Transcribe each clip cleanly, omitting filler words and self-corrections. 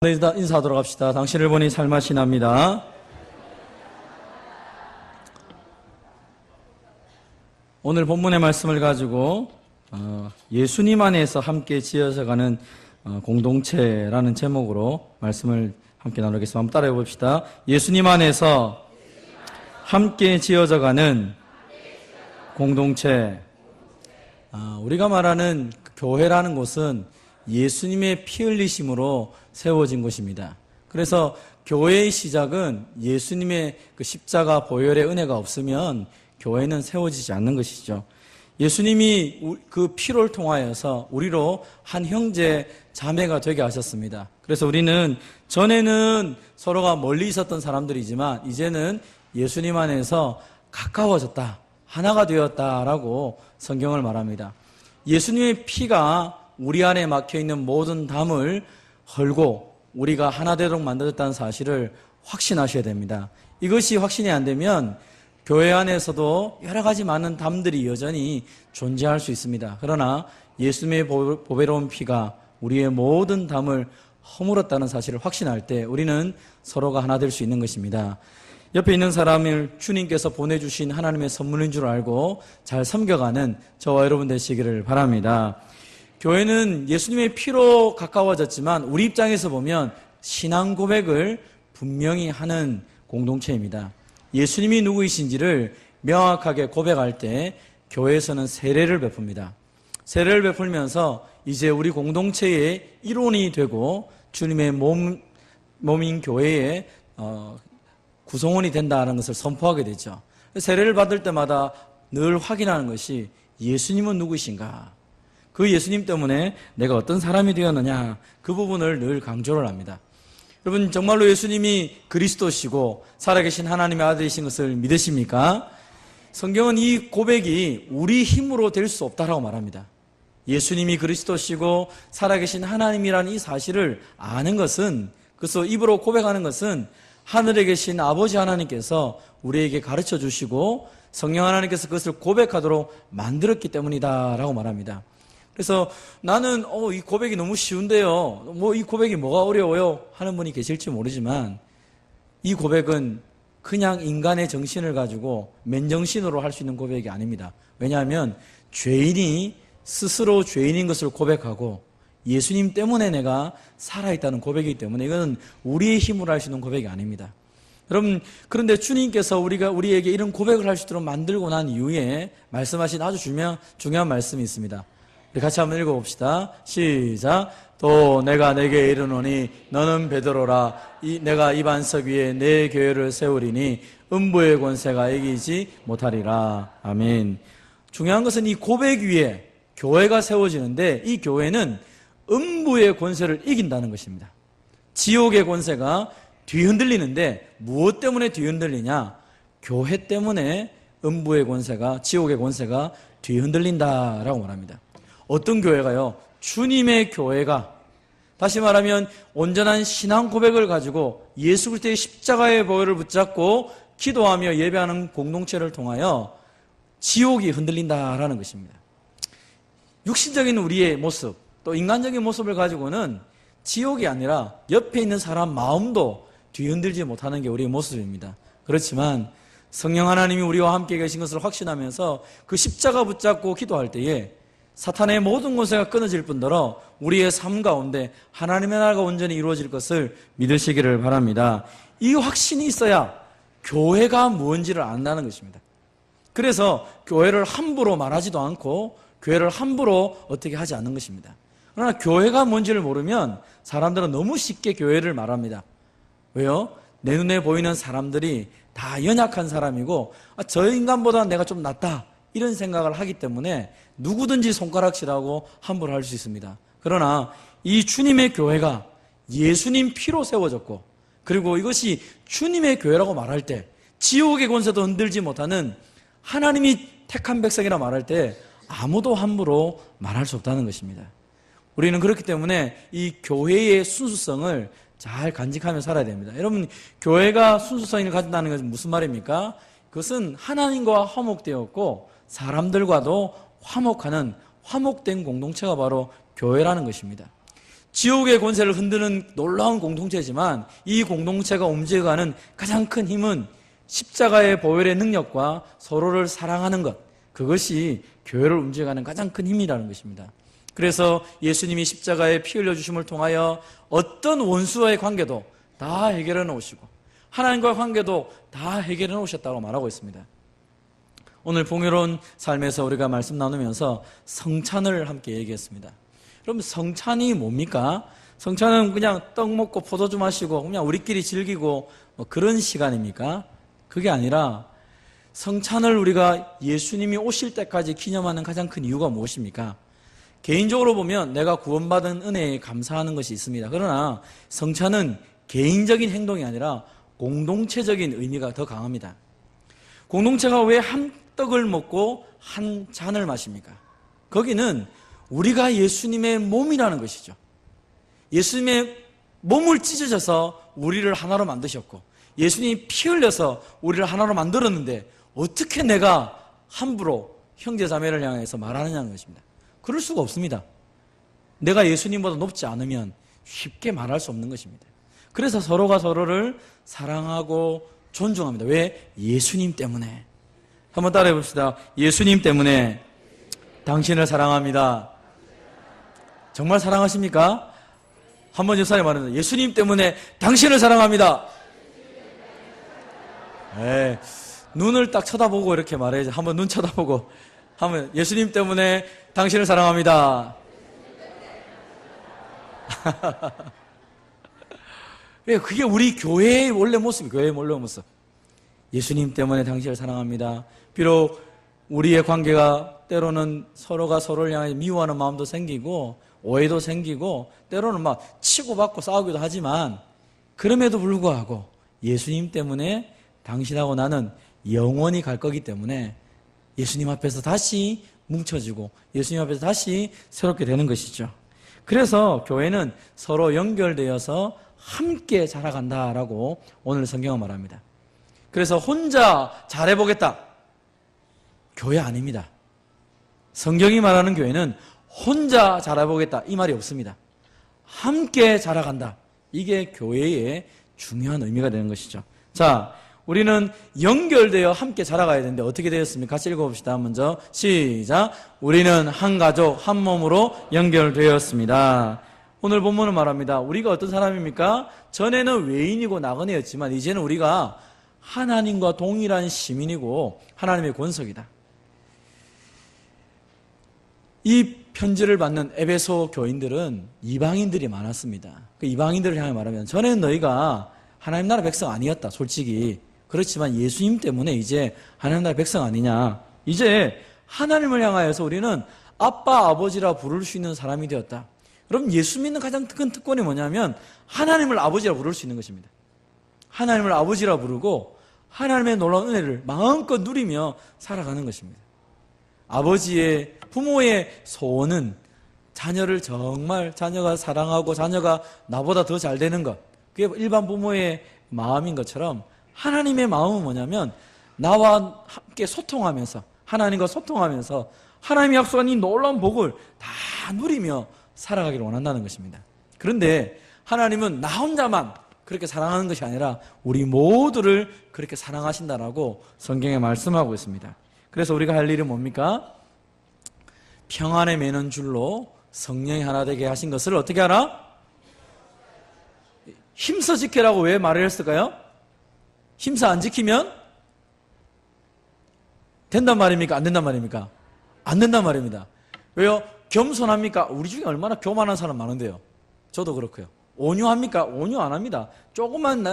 네, 인사하도록 합시다. 당신을 보니 살맛이 납니다. 오늘 본문의 말씀을 가지고 예수님 안에서 함께 지어져가는 공동체라는 제목으로 말씀을 함께 나누겠습니다. 한번 따라해 봅시다. 예수님 안에서 함께 지어져가는 공동체. 우리가 말하는 교회라는 곳은 예수님의 피 흘리심으로 세워진 곳입니다. 그래서 교회의 시작은 예수님의 그 십자가 보혈의 은혜가 없으면 교회는 세워지지 않는 것이죠. 예수님이 그 피를 통하여서 우리로 한 형제 자매가 되게 하셨습니다. 그래서 우리는 전에는 서로가 멀리 있었던 사람들이지만 이제는 예수님 안에서 가까워졌다, 하나가 되었다라고 성경을 말합니다. 예수님의 피가 우리 안에 막혀있는 모든 담을 헐고 우리가 하나 되도록 만들었다는 사실을 확신하셔야 됩니다. 이것이 확신이 안 되면 교회 안에서도 여러 가지 많은 담들이 여전히 존재할 수 있습니다. 그러나 예수님의 보배로운 피가 우리의 모든 담을 허물었다는 사실을 확신할 때 우리는 서로가 하나 될 수 있는 것입니다. 옆에 있는 사람을 주님께서 보내주신 하나님의 선물인 줄 알고 잘 섬겨가는 저와 여러분 되시기를 바랍니다. 교회는 예수님의 피로 가까워졌지만 우리 입장에서 보면 신앙 고백을 분명히 하는 공동체입니다. 예수님이 누구이신지를 명확하게 고백할 때 교회에서는 세례를 베풉니다. 세례를 베풀면서 이제 우리 공동체의 일원이 되고 주님의 몸인 교회의 구성원이 된다는 것을 선포하게 되죠. 세례를 받을 때마다 늘 확인하는 것이 예수님은 누구이신가? 그 예수님 때문에 내가 어떤 사람이 되었느냐, 그 부분을 늘 강조를 합니다. 여러분, 정말로 예수님이 그리스도시고 살아계신 하나님의 아들이신 것을 믿으십니까? 성경은 이 고백이 우리 힘으로 될 수 없다라고 말합니다. 예수님이 그리스도시고 살아계신 하나님이라는 이 사실을 아는 것은, 그래서 입으로 고백하는 것은 하늘에 계신 아버지 하나님께서 우리에게 가르쳐 주시고 성령 하나님께서 그것을 고백하도록 만들었기 때문이다라고 말합니다. 그래서 나는 이 고백이 너무 쉬운데요, 이 고백이 뭐가 어려워요 하는 분이 계실지 모르지만 이 고백은 그냥 인간의 정신을 가지고 맨정신으로 할 수 있는 고백이 아닙니다. 왜냐하면 죄인이 스스로 죄인인 것을 고백하고 예수님 때문에 내가 살아있다는 고백이기 때문에 이건 우리의 힘으로 할 수 있는 고백이 아닙니다. 여러분, 그런데 주님께서 우리에게 이런 고백을 할 수 있도록 만들고 난 이후에 말씀하신 아주 중요한 말씀이 있습니다. 우리 같이 한번 읽어봅시다. 시작. 또 내가 내게 이르노니 너는 베드로라. 내가 이 반석 위에 내 교회를 세우리니 음부의 권세가 이기지 못하리라. 아멘. 중요한 것은 이 고백 위에 교회가 세워지는데 이 교회는 음부의 권세를 이긴다는 것입니다. 지옥의 권세가 뒤흔들리는데 무엇 때문에 뒤흔들리냐? 교회 때문에 음부의 권세가, 지옥의 권세가 뒤흔들린다라고 말합니다. 어떤 교회가요? 주님의 교회가, 다시 말하면 온전한 신앙 고백을 가지고 예수 그리스도의 십자가의 보혈을 붙잡고 기도하며 예배하는 공동체를 통하여 지옥이 흔들린다라는 것입니다. 육신적인 우리의 모습, 또 인간적인 모습을 가지고는 지옥이 아니라 옆에 있는 사람 마음도 뒤흔들지 못하는 게 우리의 모습입니다. 그렇지만 성령 하나님이 우리와 함께 계신 것을 확신하면서 그 십자가 붙잡고 기도할 때에 사탄의 모든 권세가 끊어질 뿐더러 우리의 삶 가운데 하나님의 나라가 온전히 이루어질 것을 믿으시기를 바랍니다. 이 확신이 있어야 교회가 무엇인지를 안다는 것입니다. 그래서 교회를 함부로 말하지도 않고 교회를 함부로 어떻게 하지 않는 것입니다. 그러나 교회가 뭔지를 모르면 사람들은 너무 쉽게 교회를 말합니다. 왜요? 내 눈에 보이는 사람들이 다 연약한 사람이고 저 인간보다 내가 좀 낫다 이런 생각을 하기 때문에 누구든지 손가락질하고 함부로 할 수 있습니다. 그러나 이 주님의 교회가 예수님 피로 세워졌고 그리고 이것이 주님의 교회라고 말할 때 지옥의 권세도 흔들지 못하는 하나님이 택한 백성이라 말할 때 아무도 함부로 말할 수 없다는 것입니다. 우리는 그렇기 때문에 이 교회의 순수성을 잘 간직하며 살아야 됩니다. 여러분, 교회가 순수성을 가진다는 것은 무슨 말입니까? 그것은 하나님과 화목되었고 사람들과도 화목하는 화목된 공동체가 바로 교회라는 것입니다. 지옥의 권세를 흔드는 놀라운 공동체지만 이 공동체가 움직여가는 가장 큰 힘은 십자가의 보혈의 능력과 서로를 사랑하는 것, 그것이 교회를 움직여가는 가장 큰 힘이라는 것입니다. 그래서 예수님이 십자가에 피 흘려주심을 통하여 어떤 원수와의 관계도 다 해결해 놓으시고 하나님과의 관계도 다 해결해 놓으셨다고 말하고 있습니다. 오늘 풍요로운 삶에서 우리가 말씀 나누면서 성찬을 함께 얘기했습니다. 그럼 성찬이 뭡니까? 성찬은 그냥 떡 먹고 포도주 마시고 그냥 우리끼리 즐기고 뭐 그런 시간입니까? 그게 아니라 성찬을 우리가 예수님이 오실 때까지 기념하는 가장 큰 이유가 무엇입니까? 개인적으로 보면 내가 구원받은 은혜에 감사하는 것이 있습니다. 그러나 성찬은 개인적인 행동이 아니라 공동체적인 의미가 더 강합니다. 공동체가 왜 한 떡을 먹고 한 잔을 마십니까? 거기는 우리가 예수님의 몸이라는 것이죠. 예수님의 몸을 찢어져서 우리를 하나로 만드셨고 예수님이 피 흘려서 우리를 하나로 만들었는데 어떻게 내가 함부로 형제자매를 향해서 말하느냐는 것입니다. 그럴 수가 없습니다. 내가 예수님보다 높지 않으면 쉽게 말할 수 없는 것입니다. 그래서 서로가 서로를 사랑하고 존중합니다. 왜? 예수님 때문에. 한번 따라해 봅시다. 예수님 때문에 당신을 사랑합니다. 정말 사랑하십니까? 한번 예수님 말합니다. 예수님 때문에 당신을 사랑합니다. 네, 눈을 딱 쳐다보고 이렇게 말해야지. 한번 눈 쳐다보고 하면 예수님 때문에 당신을 사랑합니다. 그게 우리 교회의 원래 모습이에요. 교회의 원래 모습. 예수님 때문에 당신을 사랑합니다. 비록 우리의 관계가 때로는 서로가 서로를 향해 미워하는 마음도 생기고 오해도 생기고 때로는 막 치고받고 싸우기도 하지만 그럼에도 불구하고 예수님 때문에 당신하고 나는 영원히 갈 거기 때문에 예수님 앞에서 다시 뭉쳐지고 예수님 앞에서 다시 새롭게 되는 것이죠. 그래서 교회는 서로 연결되어서 함께 자라간다라고 오늘 성경은 말합니다. 그래서 혼자 잘해보겠다. 교회 아닙니다. 성경이 말하는 교회는 혼자 자라보겠다 이 말이 없습니다. 함께 자라간다. 이게 교회의 중요한 의미가 되는 것이죠. 자, 우리는 연결되어 함께 자라가야 되는데 어떻게 되었습니까? 같이 읽어봅시다. 먼저 시작. 우리는 한 가족 한 몸으로 연결되었습니다. 오늘 본문은 말합니다. 우리가 어떤 사람입니까? 전에는 외인이고 나그네였지만 이제는 우리가 하나님과 동일한 시민이고 하나님의 권속이다. 이 편지를 받는 에베소 교인들은 이방인들이 많았습니다. 그 이방인들을 향해 말하면 전에는 너희가 하나님 나라 백성 아니었다. 솔직히. 그렇지만 예수님 때문에 이제 하나님 나라 백성 아니냐. 이제 하나님을 향하여서 우리는 아빠, 아버지라 부를 수 있는 사람이 되었다. 여러분, 예수 믿는 가장 큰 특권이 뭐냐면 하나님을 아버지라 부를 수 있는 것입니다. 하나님을 아버지라 부르고 하나님의 놀라운 은혜를 마음껏 누리며 살아가는 것입니다. 아버지의, 부모의 소원은 자녀를 정말 자녀가 사랑하고 자녀가 나보다 더 잘 되는 것. 그게 일반 부모의 마음인 것처럼 하나님의 마음은 뭐냐면 나와 함께 소통하면서 하나님과 소통하면서 하나님이 약속한 이 놀라운 복을 다 누리며 살아가기를 원한다는 것입니다. 그런데 하나님은 나 혼자만 그렇게 사랑하는 것이 아니라 우리 모두를 그렇게 사랑하신다라고 성경에 말씀하고 있습니다. 그래서 우리가 할 일은 뭡니까? 평안에 매는 줄로 성령이 하나 되게 하신 것을 어떻게 하라? 힘써 지키라고 왜 말을 했을까요? 힘써 안 지키면 된단 말입니까? 안 된단 말입니까? 안 된단 말입니다. 왜요? 겸손합니까? 우리 중에 얼마나 교만한 사람 많은데요. 저도 그렇고요. 온유합니까? 온유 안 합니다. 조금만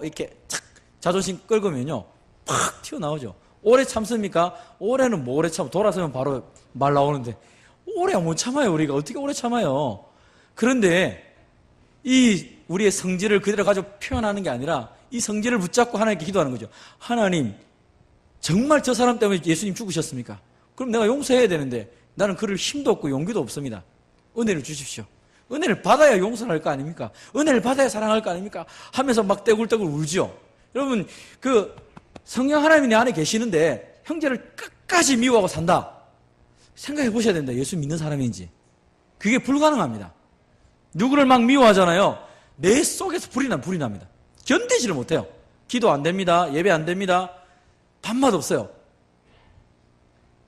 이렇게 착 자존심 긁으면요 팍 튀어나오죠. 오래 참습니까? 오래는 뭐 오래 참아. 돌아서면 바로 말 나오는데 오래 못 참아요. 우리가 어떻게 오래 참아요? 그런데 이 우리의 성질을 그대로 가지고 표현하는 게 아니라 이 성질을 붙잡고 하나님께 기도하는 거죠. 하나님, 정말 저 사람 때문에 예수님 죽으셨습니까? 그럼 내가 용서해야 되는데 나는 그럴 힘도 없고 용기도 없습니다. 은혜를 주십시오. 은혜를 받아야 용서를 할 거 아닙니까? 은혜를 받아야 사랑할 거 아닙니까? 하면서 막 떼굴떼굴 울죠. 여러분, 성령 하나님이 내 안에 계시는데 형제를 끝까지 미워하고 산다. 생각해 보셔야 된다. 예수 믿는 사람인지. 그게 불가능합니다. 누구를 막 미워하잖아요. 내 속에서 불이 납니다. 견디지를 못해요. 기도 안 됩니다. 예배 안 됩니다. 밥맛 없어요.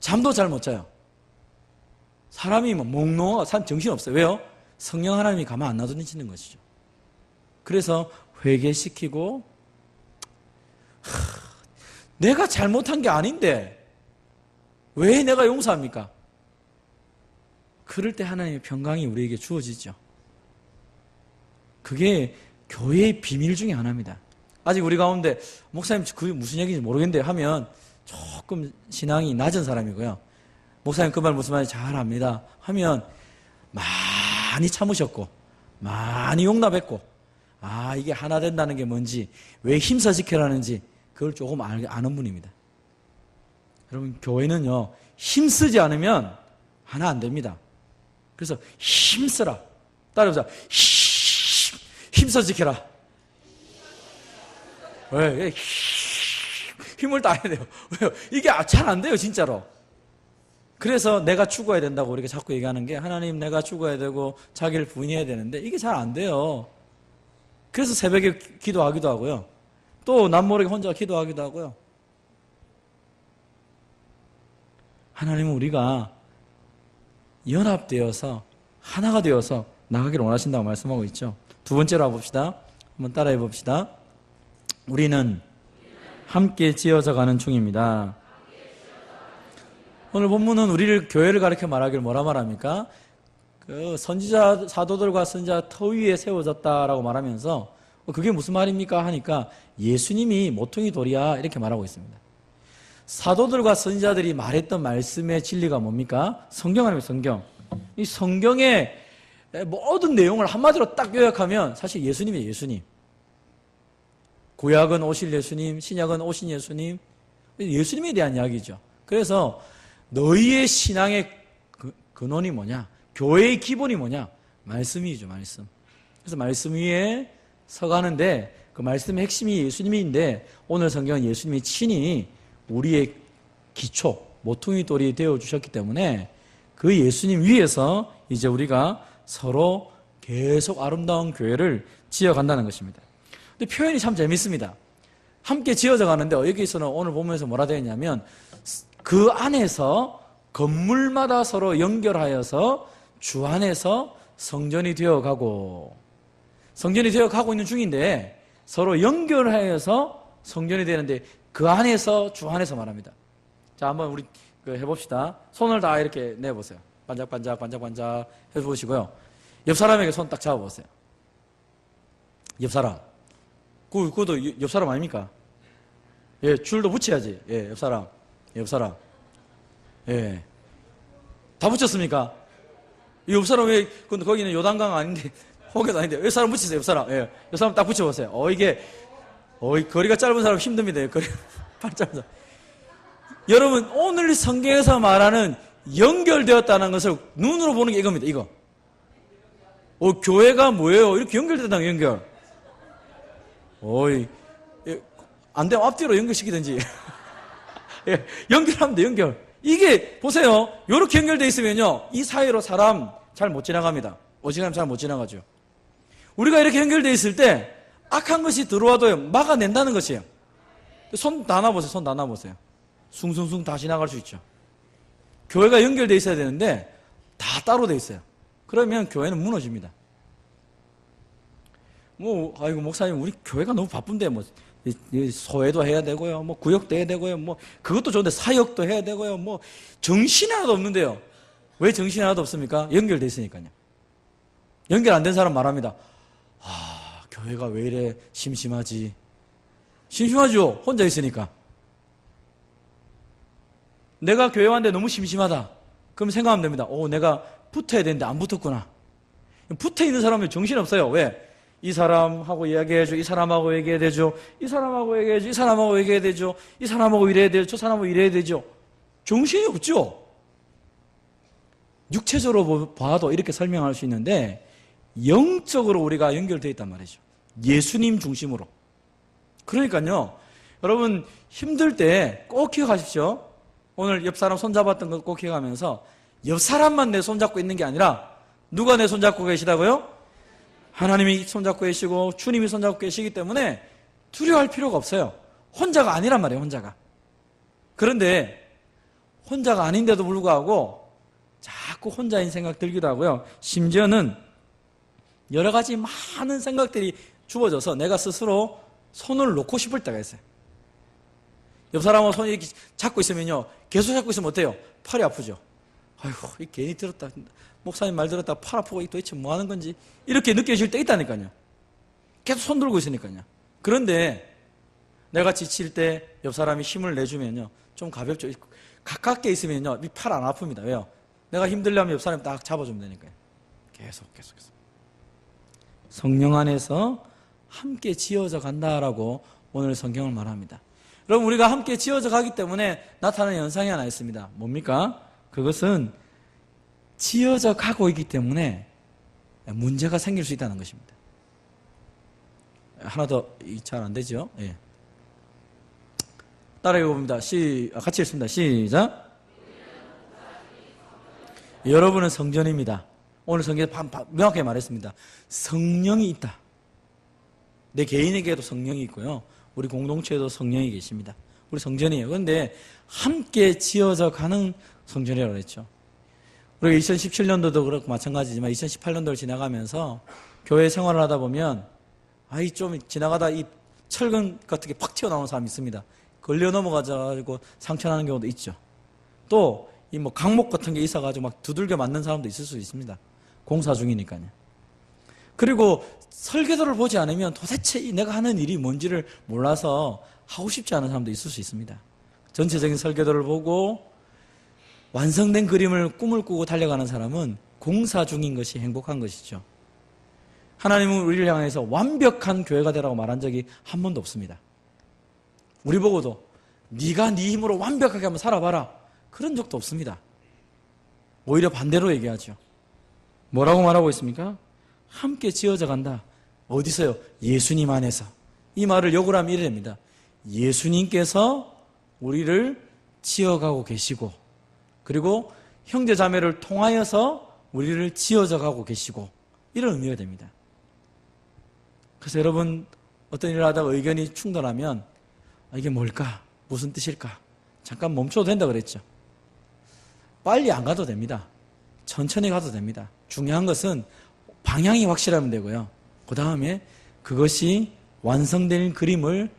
잠도 잘 못 자요. 사람이 몽롱하고 정신 없어요. 왜요? 성령 하나님이 가만 안 놔두시는 것이죠. 그래서 회개시키고 내가 잘못한 게 아닌데 왜 내가 용서합니까? 그럴 때 하나님의 평강이 우리에게 주어지죠. 그게 교회의 비밀 중에 하나입니다. 아직 우리 가운데 목사님 그게 무슨 얘기인지 모르겠는데 하면 조금 신앙이 낮은 사람이고요. 목사님 그 말 무슨 말인지 잘 압니다 하면 많이 참으셨고 많이 용납했고 이게 하나 된다는 게 뭔지 왜 힘써 지켜라는지 그걸 조금 아는 분입니다. 여러분 교회는요 힘쓰지 않으면 하나 안 됩니다. 그래서 힘쓰라. 따라해보자. 힘써 지켜라. 왜? 힘을 다해야 돼요. 왜요? 이게 잘 안 돼요 진짜로. 그래서 내가 죽어야 된다고 우리가 자꾸 얘기하는 게 하나님 내가 죽어야 되고 자기를 부인해야 되는데 이게 잘 안 돼요. 그래서 새벽에 기도하기도 하고요. 또 남모르게 혼자 기도하기도 하고요. 하나님은 우리가 연합되어서 하나가 되어서 나가기를 원하신다고 말씀하고 있죠. 두 번째로 와봅시다. 한번 따라해 봅시다. 우리는 함께 지어져 가는 중입니다. 오늘 본문은 우리를 교회를 가르쳐 말하기를 뭐라 말합니까? 그 선지자 사도들과 선지자 터 위에 세워졌다라고 말하면서 그게 무슨 말입니까? 하니까 예수님이 모퉁이 돌이야 이렇게 말하고 있습니다. 사도들과 선지자들이 말했던 말씀의 진리가 뭡니까? 성경 아닙니까? 성경. 이 성경의 모든 내용을 한마디로 딱 요약하면 사실 예수님이에요. 예수님. 구약은 오실 예수님, 신약은 오신 예수님, 예수님에 대한 이야기죠. 그래서 너희의 신앙의 근원이 뭐냐? 교회의 기본이 뭐냐? 말씀이죠, 말씀. 그래서 말씀 위에 서가는데 그 말씀의 핵심이 예수님인데 오늘 성경은 예수님이 친히 우리의 기초, 모퉁이 돌이 되어주셨기 때문에 그 예수님 위에서 이제 우리가 서로 계속 아름다운 교회를 지어간다는 것입니다. 근데 표현이 참 재밌습니다. 함께 지어져 가는데 여기서는 오늘 보면서 뭐라 되어 있냐면 그 안에서 건물마다 서로 연결하여서 주 안에서 성전이 되어가고 성전이 되어가고 있는 중인데 서로 연결하여서 성전이 되는데 그 안에서 주 안에서 말합니다. 자, 한번 우리 해봅시다. 손을 다 이렇게 내보세요. 반짝반짝 반짝반짝 해보시고요. 옆 사람에게 손 딱 잡아보세요. 옆 사람. 그것도 옆 사람 아닙니까? 예, 줄도 붙여야지. 예, 옆 사람. 옆 사람. 예. 다 붙였습니까? 옆 사람 왜, 근데 거기는 요단강 아닌데, 혹여도 아닌데, 옆 사람 붙이세요, 옆 사람. 예. 옆 사람 딱 붙여보세요. 거리가 짧은 사람 힘듭니다. 팔 짧은 사람. 여러분, 오늘 성경에서 말하는 연결되었다는 것을 눈으로 보는 게 이겁니다, 이거. 교회가 뭐예요? 이렇게 연결되다는 연결. 안 되면 앞뒤로 연결시키든지. 예, 연결하면 돼, 연결. 이게, 보세요. 이렇게 연결되어 있으면요, 이 사이로 사람 잘 못 지나갑니다. 어지간하면 잘 못 지나가죠. 우리가 이렇게 연결되어 있을 때, 악한 것이 들어와도 막아낸다는 것이에요. 손 다 놔보세요, 손 다 놔보세요. 숭숭숭 다 지나갈 수 있죠. 교회가 연결되어 있어야 되는데, 다 따로 되어 있어요. 그러면 교회는 무너집니다. 목사님, 우리 교회가 너무 바쁜데, 소외도 해야 되고요, 구역도 해야 되고요, 그것도 좋은데 사역도 해야 되고요, 정신이 하나도 없는데요. 왜 정신이 하나도 없습니까? 연결돼 있으니까요. 연결 안 된 사람 말합니다. 교회가 왜 이래 심심하지? 심심하죠? 혼자 있으니까. 내가 교회 왔는데 너무 심심하다. 그럼 생각하면 됩니다. 내가 붙어야 되는데 안 붙었구나. 붙어 있는 사람은 정신 없어요. 왜? 이 사람하고 이야기해줘, 이 사람하고 얘기해야 되죠, 이 사람하고 얘기해줘, 이 사람하고 얘기해야 되죠, 이 사람하고 이래야 되죠, 저 사람하고 이래야 되죠. 정신이 없죠. 육체적으로 봐도 이렇게 설명할 수 있는데 영적으로 우리가 연결되어 있단 말이죠. 예수님 중심으로. 그러니까요, 여러분 힘들 때 꼭 기억하십시오. 오늘 옆 사람 손잡았던 거 꼭 기억하면서 옆 사람만 내 손잡고 있는 게 아니라 누가 내 손잡고 계시다고요? 하나님이 손잡고 계시고 주님이 손잡고 계시기 때문에 두려워할 필요가 없어요. 혼자가 아니란 말이에요, 혼자가. 그런데 혼자가 아닌데도 불구하고 자꾸 혼자인 생각 들기도 하고요. 심지어는 여러 가지 많은 생각들이 주어져서 내가 스스로 손을 놓고 싶을 때가 있어요. 옆 사람하고 손 이렇게 잡고 있으면요, 계속 잡고 있으면 어때요? 팔이 아프죠? 아이고, 이 괜히 들었다. 목사님 말 들었다. 팔 아프고 도대체 뭐 하는 건지. 이렇게 느껴질 때 있다니까요. 계속 손 들고 있으니까요. 그런데 내가 지칠 때 옆 사람이 힘을 내주면요, 좀 가볍죠. 가깝게 있으면요, 이 팔 안 아픕니다. 왜요? 내가 힘들려면 옆 사람이 딱 잡아주면 되니까요. 계속. 성령 안에서 함께 지어져 간다라고 오늘 성경을 말합니다. 여러분, 우리가 함께 지어져 가기 때문에 나타나는 현상이 하나 있습니다. 뭡니까? 그것은 지어져 가고 있기 때문에 문제가 생길 수 있다는 것입니다. 하나 더 잘 안 되죠? 예. 따라해 봅니다. 같이 읽습니다. 시작. 여러분은 성전입니다. 오늘 성경에 명확하게 말했습니다. 성령이 있다. 내 개인에게도 성령이 있고요, 우리 공동체에도 성령이 계십니다. 우리 성전이에요. 그런데 함께 지어져 가는 성전이라고 했죠. 우리가 2017년도도 그렇고 마찬가지지만 2018년도를 지나가면서 교회 생활을 하다 보면 좀 지나가다 이 철근 같은 게 팍 튀어나오는 사람이 있습니다. 걸려 넘어가지고 상처나는 경우도 있죠. 또 이 뭐 강목 같은 게 있어가지고 막 두들겨 맞는 사람도 있을 수 있습니다. 공사 중이니까요. 그리고 설계도를 보지 않으면 도대체 내가 하는 일이 뭔지를 몰라서 하고 싶지 않은 사람도 있을 수 있습니다. 전체적인 설계도를 보고 완성된 그림을 꿈을 꾸고 달려가는 사람은 공사 중인 것이 행복한 것이죠. 하나님은 우리를 향해서 완벽한 교회가 되라고 말한 적이 한 번도 없습니다. 우리 보고도 네가 네 힘으로 완벽하게 한번 살아봐라, 그런 적도 없습니다. 오히려 반대로 얘기하죠. 뭐라고 말하고 있습니까? 함께 지어져 간다. 어디서요? 예수님 안에서. 이 말을 역으로 하면 이래 됩니다. 예수님께서 우리를 지어가고 계시고, 그리고 형제 자매를 통하여서 우리를 지어져 가고 계시고, 이런 의미가 됩니다. 그래서 여러분, 어떤 일을 하다가 의견이 충돌하면 이게 뭘까? 무슨 뜻일까? 잠깐 멈춰도 된다 그랬죠. 빨리 안 가도 됩니다. 천천히 가도 됩니다. 중요한 것은 방향이 확실하면 되고요, 그 다음에 그것이 완성된 그림을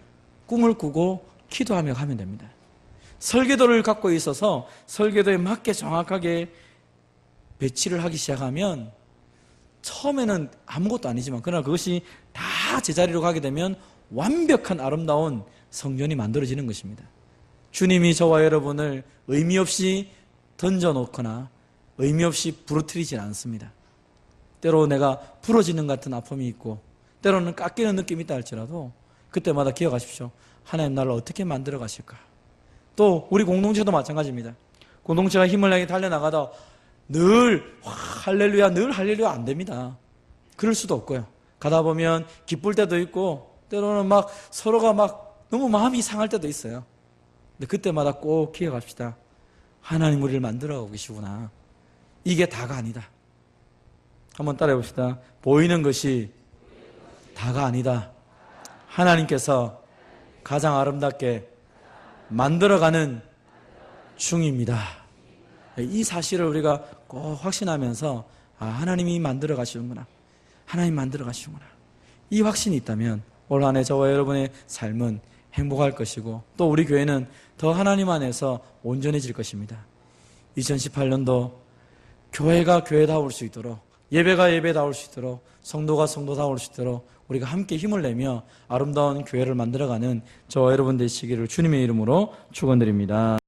꿈을 꾸고 기도하며 가면 됩니다. 설계도를 갖고 있어서 설계도에 맞게 정확하게 배치를 하기 시작하면 처음에는 아무것도 아니지만, 그러나 그것이 다 제자리로 가게 되면 완벽한 아름다운 성전이 만들어지는 것입니다. 주님이 저와 여러분을 의미 없이 던져놓거나 의미 없이 부러뜨리진 않습니다. 때로 내가 부러지는 같은 아픔이 있고 때로는 깎이는 느낌이 있다 할지라도 그때마다 기억하십시오. 하나님 나를 어떻게 만들어 가실까? 또 우리 공동체도 마찬가지입니다. 공동체가 힘을 내게 달려나가다 늘 할렐루야, 늘 할렐루야 안 됩니다. 그럴 수도 없고요. 가다 보면 기쁠 때도 있고 때로는 막 서로가 막 너무 마음이 상할 때도 있어요. 근데 그때마다 꼭 기억합시다. 하나님 우리를 만들어가고 계시구나. 이게 다가 아니다. 한번 따라해 봅시다. 보이는 것이 다가 아니다. 하나님께서 가장 아름답게 만들어가는 중입니다. 이 사실을 우리가 꼭 확신하면서 하나님이 만들어 가시는구나. 하나님 만들어 가시는구나. 이 확신이 있다면 올 한 해 저와 여러분의 삶은 행복할 것이고 또 우리 교회는 더 하나님 안에서 온전해질 것입니다. 2018년도 교회가 교회다울 수 있도록, 예배가 예배다울 수 있도록, 성도가 성도다울 수 있도록 우리가 함께 힘을 내며 아름다운 교회를 만들어가는 저와 여러분 되시기를 주님의 이름으로 축원드립니다.